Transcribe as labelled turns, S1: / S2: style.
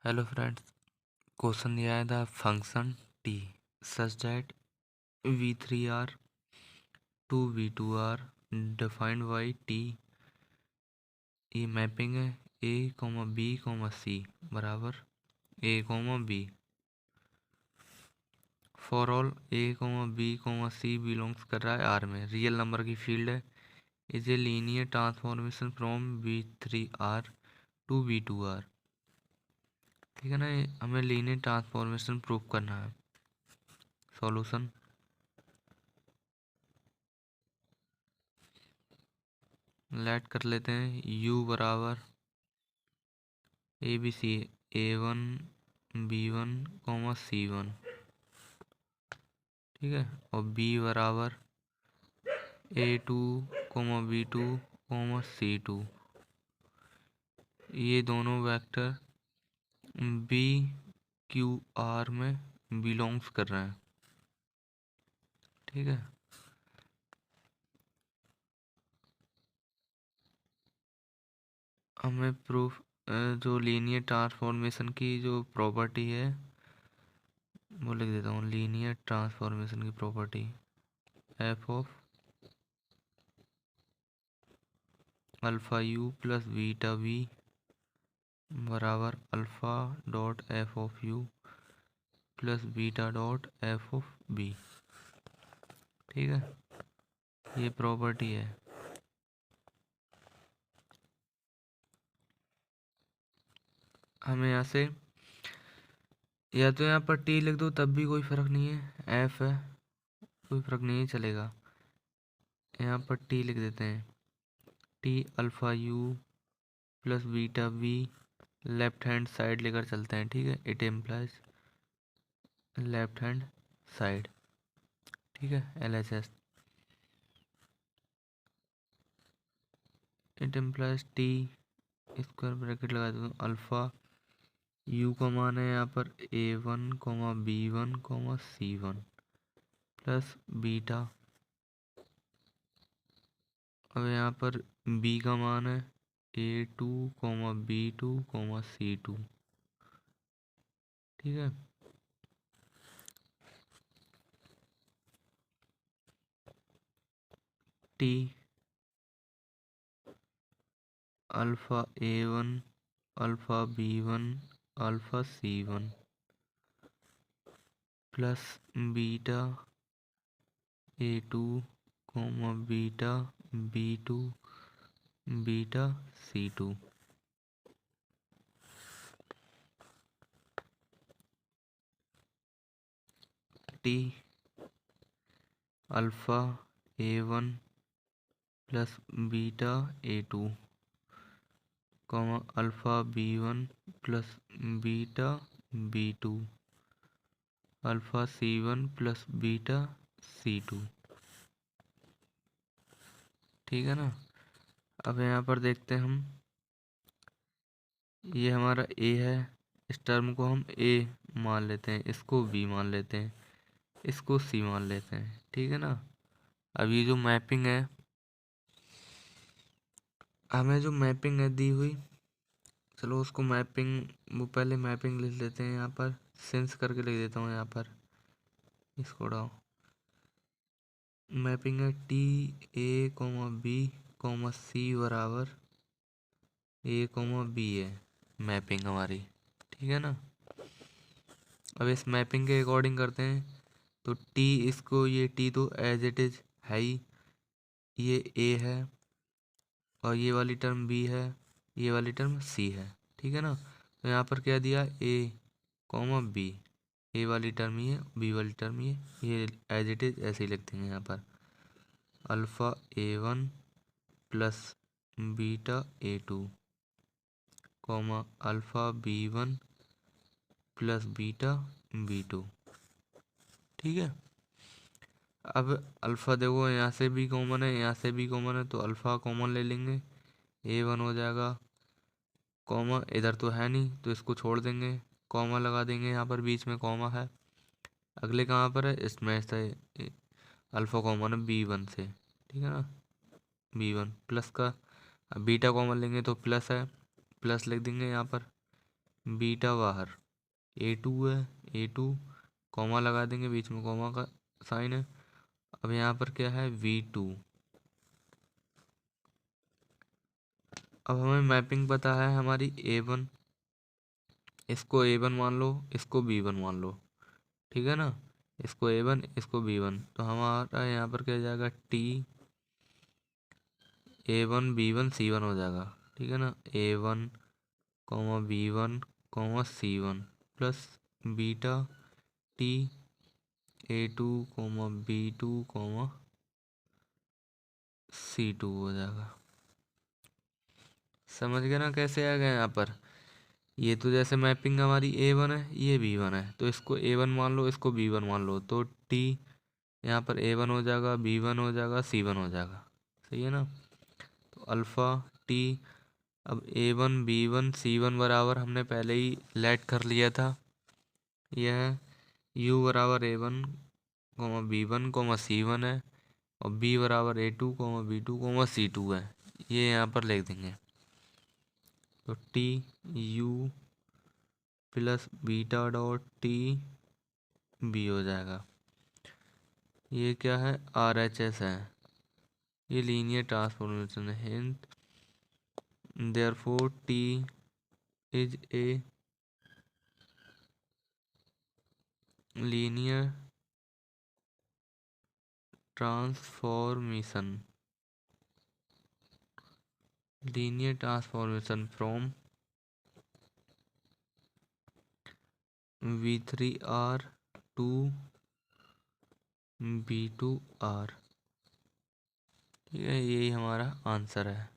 S1: Hello friends, question दिया है the function t such that v3r 2v2r defined by t। ये mapping है a, b, c बराबर a, b for all a, b, c belongs कर रहा है R में। रियल नंबर की फील्ड है। Is a linear transformation from v3r to v2r। ठीक है ना, हमें लीनियर ट्रांसफॉर्मेशन प्रूव करना है। सॉल्यूशन लेट कर लेते हैं। u बराबर A B C, A1 B1 C1, ठीक है, और b बराबर A2 B2 C2। ये दोनों वेक्टर बी क्यू आर में बिलोंग्स कर रहे हैं। ठीक है, हमें प्रूफ जो लीनियर ट्रांसफॉर्मेशन की जो प्रॉपर्टी है वो लिख देता हूँ। लीनियर ट्रांसफॉर्मेशन की property F of alpha U plus beta V बराबर alpha dot F of U plus beta dot F of B. ठीक है, ये प्रॉपर्टी है। हमें यहाँ से या तो यहाँ पर टी लिख दो तब भी कोई फर्क नहीं है, एफ है कोई फर्क नहीं चलेगा। यहाँ पर टी लिख देते हैं। T alpha U plus beta we left hand side लेकर चलते हैं। ठीक है, it implies left hand side. ठीक है, LHS it implies T square bracket लगा देता हूँ। अल्फा यू का मान है यहाँ पर A1 B1 C1 plus beta. अब यहाँ पर b का मान है A2 B2 C2। ठीक है, T alpha A1 alpha B1 alpha C1 plus beta A2 beta B2 beta C2। T alpha A1 plus beta A2 alpha B1 plus beta B2 alpha C1 plus beta C2। ठीक है ना, अब यहाँ पर देखते हैं हम। ये हमारा A है, इस टर्म को हम A मान लेते हैं, इसको B मान लेते हैं, इसको C मान लेते हैं। ठीक है ना, अब ये जो मैपिंग है, हमें जो मैपिंग है दी हुई, चलो उसको मैपिंग वो पहले मैपिंग लिख लेते हैं। यहाँ पर सेंस करके लिख देता हूँ। यहाँ पर इसको उड़ाओ। मैपिंग है टी A, B, C बराबर A, B है मैपिंग हमारी। ठीक है ना, अब इस मैपिंग के अकॉर्डिंग करते हैं। तो टी इसको ये टी तो एज इट इज है ही, ये ए है और ये वाली टर्म बी है, ये वाली टर्म सी है। ठीक है ना, तो यहाँ पर क्या दिया ए बी, ए वाली टर्म ये बी वाली टर्म ये एज इट इज ऐसे ही लिख देंगे। यहाँ पर alpha A1 plus beta A2 alpha B1 plus beta B2। ठीक है, अब अल्फ़ा देखो यहाँ से भी कॉमन है, यहाँ से भी कॉमन है, तो अल्फ़ा कॉमन ले लेंगे, A1 हो जाएगा। कॉमा इधर तो है नहीं तो इसको छोड़ देंगे, कॉमा लगा देंगे। यहाँ पर बीच में कॉमा है, अगले कहाँ पर है, इसमें से अल्फ़ा कॉमन है B1 से। ठीक है ना, B1 प्लस का, अब बीटा कॉमन लेंगे तो प्लस है, प्लस लिख देंगे यहाँ पर। बीटा बाहर, A2 है, A2 कॉमा लगा देंगे, बीच में कॉमा का साइन है। अब यहाँ पर क्या है, V2। अब हमें मैपिंग पता है हमारी A1, इसको A1 मान लो, इसको B1 मान लो, ठीक है ना। इसको A1, इसको B1, तो हमारा यहाँ पर क्या जाएगा, T A1 B1 C1 हो जाएगा, ठीक है ना। A1 B1 C1 plus beta T A2 B2 C2 हो जाएगा। समझ गए ना कैसे आ गए यहाँ पर। ये तो जैसे मैपिंग हमारी A1 है, ये B1 है, तो इसको A1 मान लो, इसको B1 मान लो, तो T यहाँ पर A1 हो जाएगा, B1 हो जाएगा, C1 हो जाएगा। सही है ना। तो अल्फ़ा T, अब A1 B1 C1 बराबर हमने पहले ही लेट कर लिया था। यह U बराबर A1 B1 C1 है, और B बराबर A2 B2 C2 है। ये यहाँ पर लिख देंगे। तो T U plus beta dot T B हो जाएगा। ये क्या है, RHS है, ये लीनियर ट्रांसफॉर्मेशन है। Hint, therefore T is a linear transformation from V3R to B2R। ठीक है, यही हमारा आंसर है।